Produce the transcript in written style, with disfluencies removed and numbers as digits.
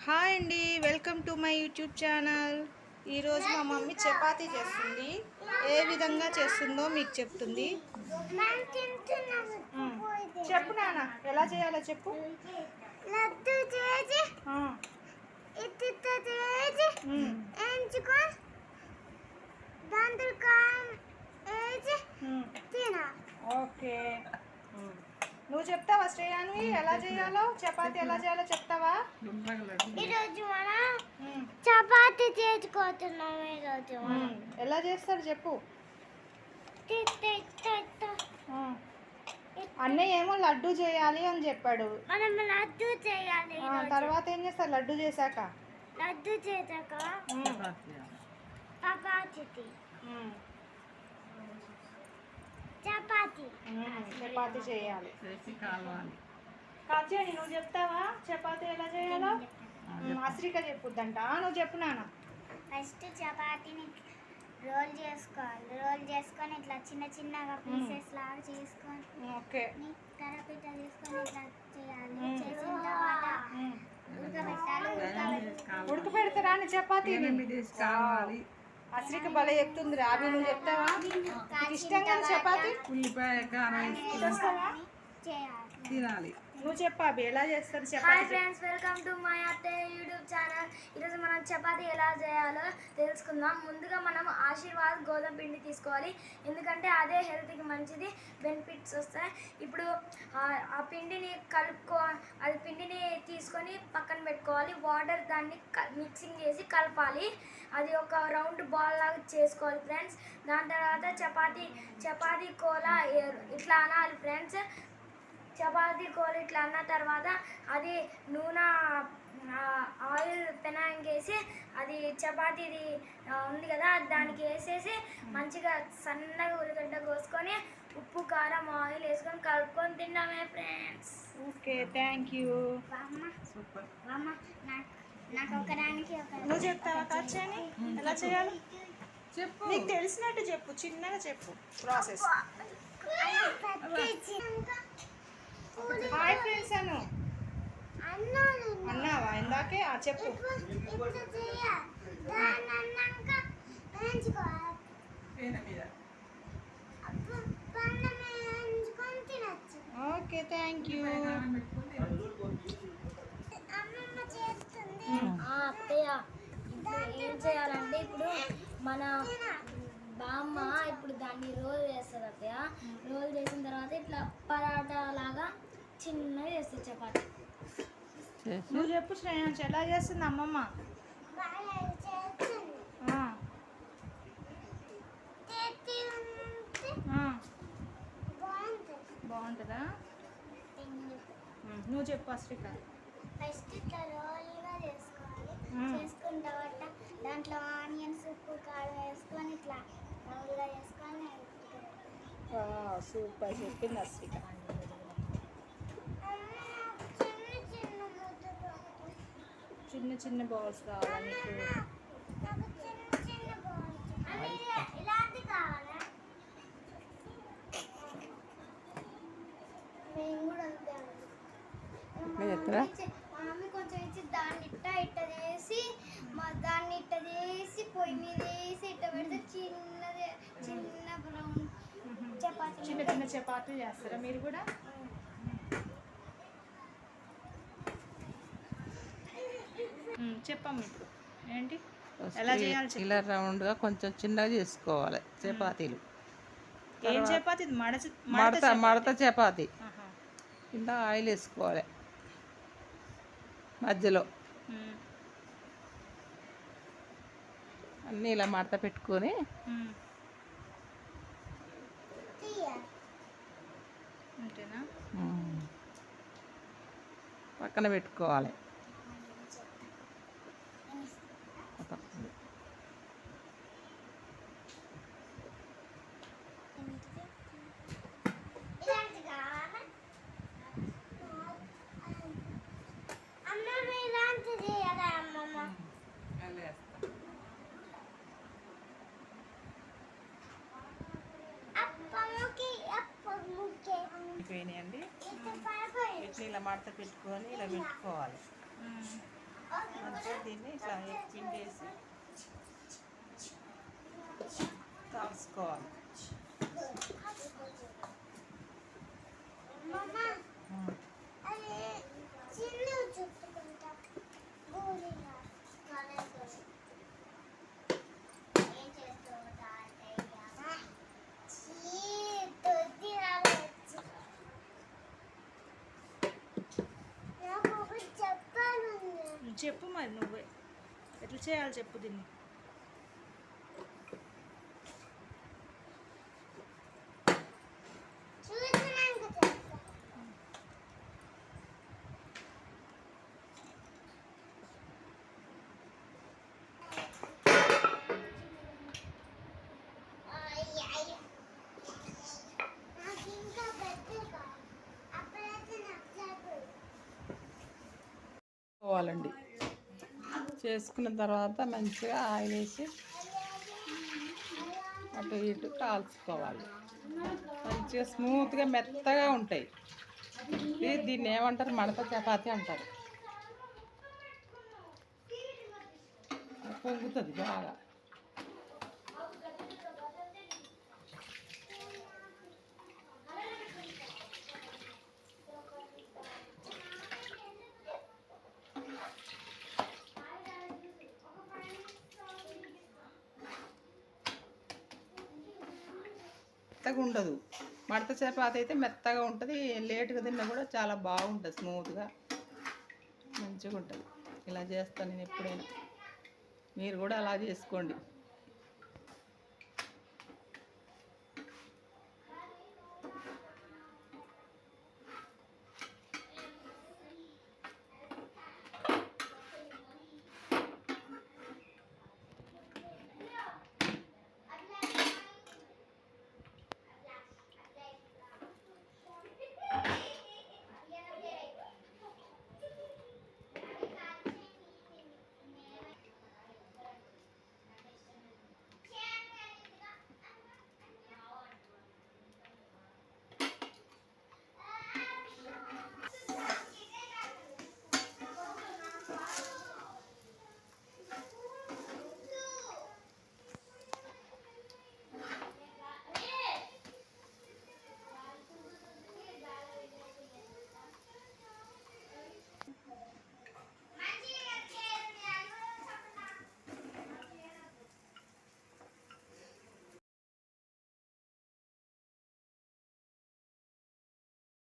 Hi అండి, welcome to my YouTube channel. ఈరోజు మా మమ్మీ చపాతీ చేస్తుంది. ఏ విధంగా చేస్తుందో మీకు చెప్తుంది. చెప్పు నాన్న, ఎలా చేయాలో చెప్పు. లడ్డు చేసి ఇట్లా చేసి ఎంచుకొని దాంట్లో కారం వేసి తినాలి. ఓకే, నువ్వు చెప్తావా శ్రేయాన్వి ఎలా చేయాలో? చపాతీ ఎలా చేయాలో చెప్తావా? ఈరోజు మనం చపాతీ చేసుకుంటున్నాం. ఈరోజు ఎలా చేస్తారు చెప్పు. అన్నయ్య ఏమో లడ్డు చేయాలి అని చెప్పాడు. మనం లడ్డు చేయాలి. తర్వాత ఏం చేస్తారు లడ్డు చేశాక? లడ్డు చేశాక చపాతీ చేయాలి. కాచేయండి, నువ్వు చెప్తావా చపాతీ ఎలా చేయాలో? అశ్రిక చెప్పుద్దంట. నువ్వు చెప్పు నాన్న. ఫస్ట్ చపాతీని రోల్ చేసుకోవాలి. రోల్ చేసుకొని ఇట్లా చిన్న చిన్నగా పీసెస్ లాగా చేసుకొని ఓకే కరపిట తీసుకొని ఇట్లా చేయాలి. చేసిన తర్వాత ఉడకబెట్టాలి. ఉడకబెడతారా అని చపాతీ? అశ్రిక భలే చెప్తుంది. రాబి నువ్వు చెప్తావా? ఇష్టంగా చపాతీ ఉల్లిపాయ కారం తినాలి. నువ్వు చెప్పాబి ఎలా చేస్తారు hi chapati? Friends, welcome to my అత్తయ్య యూట్యూబ్ ఛానల్. ఈరోజు మనం చపాతీ ఎలా చేయాలో తెలుసుకుందాం. ముందుగా మనం ఆశీర్వాద్ గోధుమ పిండి తీసుకోవాలి, ఎందుకంటే అదే హెల్త్కి మంచిది, బెనిఫిట్స్ వస్తాయి. ఇప్పుడు ఆ పిండిని పిండిని తీసుకొని పక్కన పెట్టుకోవాలి. వాటర్ దాన్ని మిక్సింగ్ చేసి కలపాలి. అది ఒక రౌండ్ బాల్ లాగా చేసుకోవాలి ఫ్రెండ్స్. దాని తర్వాత చపాతీ కోల ఇట్లా అనాలి ఫ్రెండ్స్. చపాతీ కోల్ ఇట్లా అన్న తర్వాత అది నూనె ఆయిల్ పెనాంగేసి అది చపాతీది ఉంది కదా దానికి వేసేసి మంచిగా సన్నగా ఉల్లిగడ్డ కోసుకొని ఉప్పు కారం ఆయిల్ వేసుకొని కలుపుకొని తిన్నామే friends. Okay, thank you. Super. నాకు ఒకదానికి నువ్వు చెప్తావా కాచేని ఎలా చేయాలి? చెప్పు. నీకు తెలిసినట్టు చెప్పు, చిన్నగా చెప్పు ప్రాసెస్. హాయ్ ఫ్రెండ్స్ అను అన్నావా ఇందాకే? చెప్పు. Okay, thank you. అత్తయ్య, ఇప్పుడు ఏం చేయాలంటే ఇప్పుడు మన బామ్మ ఇప్పుడు దాన్ని రోల్ చేస్తుంది అత్తయ్య. రోల్ చేసిన తర్వాత ఇట్లా పరాటా లాగా చిన్నగా చేస్తుంది చపాతీ. నువ్వు చెప్పు శ్రేయాంశ్ ఎలా చేస్తుంది అమ్మమ్మ? బాగుంటుందా? నువ్వు చెప్పు అశ్రిక. ఫస్ట్ ఇట్లా రోల్గా చేసుకోవాలి. చేసుకున్న తర్వాత దాంట్లో ఆనియన్స్ ఉప్పు కారం వేసుకొని ఇట్లా రోల్గా వేసుకొని సూపర్ చెప్పింది అశ్రిక. చిన్న చిన్న బౌల్స్ కావాలా నీకు? ఇలాంటి కావాలా? మేము కూడా మమ్మీ కొంచెం ఇచ్చి దాన్ని ఇట్ట చేసి దాన్ని ఇట్ట చేసి పొయ్యి మీద వేసి ఇట్ట పెడితే చిన్న బ్రౌన్ చపాతీ. చిన్న చిన్న చపాతీలు చేస్తారా మీరు కూడా? చెప్పమ్మా ఇప్పుడు ఏంటి ఎలా చేయాలి? ఇలా రౌండ్గా కొంచెం చిన్నగా చేసుకోవాలి చపాతీలు. ఏం చపాతీ? మడత చపాతీ. కింద ఆయిల్ వేసుకోవాలి మధ్యలో. అన్నీ ఇలా మడత పెట్టుకొని అంతేనా? పక్కన పెట్టుకోవాలి. అయిపోయినాయండి. వీటిని ఇలా మడత పెట్టుకొని ఇలా పెట్టుకోవాలి. మంచిగా దీన్ని ఇట్లా పిండేసి కాల్చుకోవాలి. చెప్పు మరి నువ్వే ఎట్లా చేయాలి చెప్పు దీన్ని. చేసుకోవాలండి. చేసుకున్న తర్వాత మంచిగా ఆయిల్ వేసి అటు ఇటు కాల్చుకోవాలి. మంచిగా స్మూత్గా మెత్తగా ఉంటాయి. దీన్ని ఏమంటారు, మడత చపాతి అంటారు. పొంగుతుంది బాగా. మెత్తగా ఉండదు. మడత చపాతి అయితే మెత్తగా ఉంటుంది. లేటుగా తిన్నా కూడా చాలా బాగుంటుంది, స్మూత్గా మంచిగా ఉంటుంది. ఇలా చేస్తాను నేను ఎప్పుడైనా. మీరు కూడా అలా చేసుకోండి.